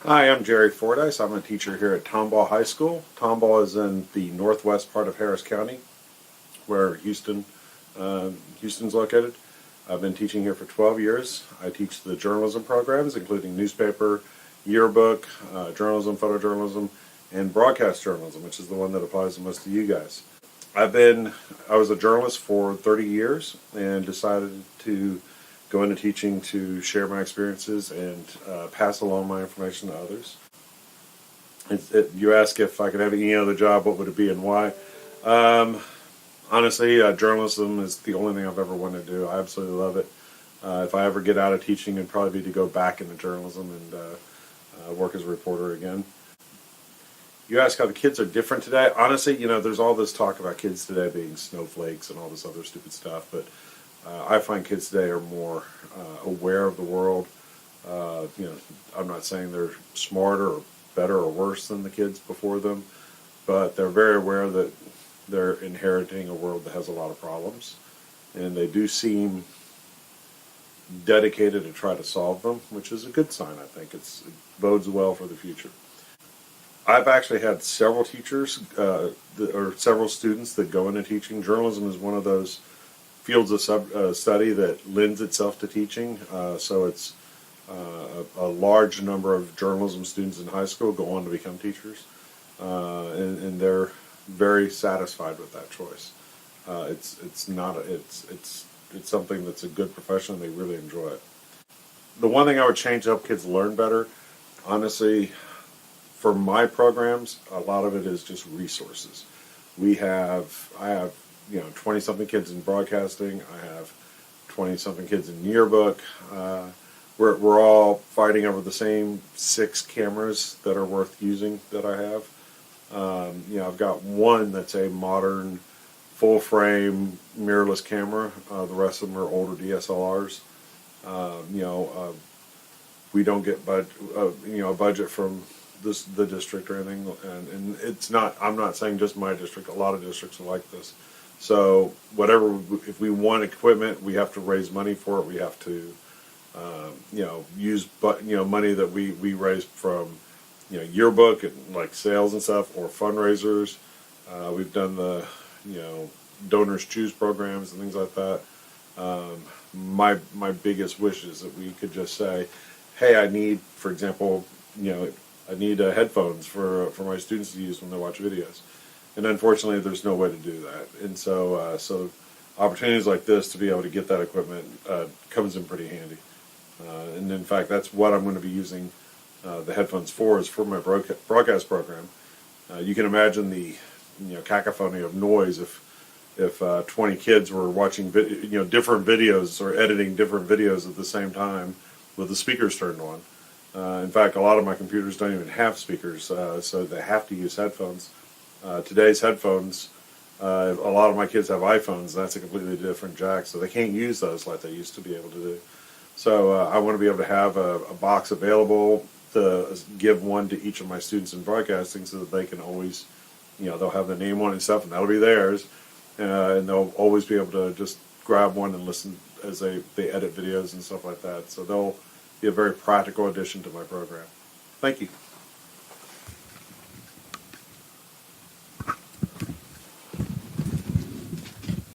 Hi, I'm Jerry Fordyce. I'm a teacher here at Tomball High School. Tomball is in the northwest part of Harris County, where Houston's located. I've been teaching here for 12 years. I teach the journalism programs, including newspaper, yearbook, journalism, photojournalism, and broadcast journalism, which is the one that applies to most of you guys. I was a journalist for 30 years and decided to go into teaching to share my experiences and pass along my information to others. You ask if I could have any other job, what would it be and why? Honestly, journalism is the only thing I've ever wanted to do. I absolutely love it. If I ever get out of teaching, it'd probably be to go back into journalism and work as a reporter again. You ask how the kids are different today. Honestly, there's all this talk about kids today being snowflakes and all this other stupid stuff, but I find kids today are more aware of the world. I'm not saying they're smarter or better or worse than the kids before them, but they're very aware that they're inheriting a world that has a lot of problems, and they do seem dedicated to try to solve them, which is a good sign. I think it bodes well for the future. I've actually had several teachers or several students that go into teaching. Journalism is one of those fields of study that lends itself to teaching. So it's a large number of journalism students in high school go on to become teachers, and they're very satisfied with that choice. It's something that's a good profession. They really enjoy it. The one thing I would change to help kids learn better, honestly, for my programs, a lot of it is just resources. I have 20-something kids in broadcasting. I have 20-something kids in yearbook. We're all fighting over the same 6 cameras that are worth using that I have. I've got one that's a modern, full-frame, mirrorless camera. The rest of them are older DSLRs. We don't get a budget from the district or anything, and it's not. I'm not saying just my district. A lot of districts are like this. So if we want equipment, we have to raise money for it. We have to, use money that we raise from, yearbook and like sales and stuff or fundraisers. We've done the, donors choose programs and things like that. My biggest wish is that we could just say, hey, I need, for example, I need headphones for my students to use when they watch videos. And unfortunately, there's no way to do that. And so opportunities like this to be able to get that equipment comes in pretty handy. And in fact, that's what I'm going to be using the headphones for, is for my broadcast program. You can imagine the cacophony of noise if 20 kids were watching different videos or editing different videos at the same time with the speakers turned on. In fact, a lot of my computers don't even have speakers, so they have to use headphones. Today's headphones, a lot of my kids have iPhones, and that's a completely different jack, so they can't use those like they used to be able to do. So I want to be able to have a box available to give one to each of my students in broadcasting so that they can always, they'll have the name on it and stuff, and that'll be theirs, and they'll always be able to just grab one and listen as they edit videos and stuff like that. So they'll be a very practical addition to my program. Thank you.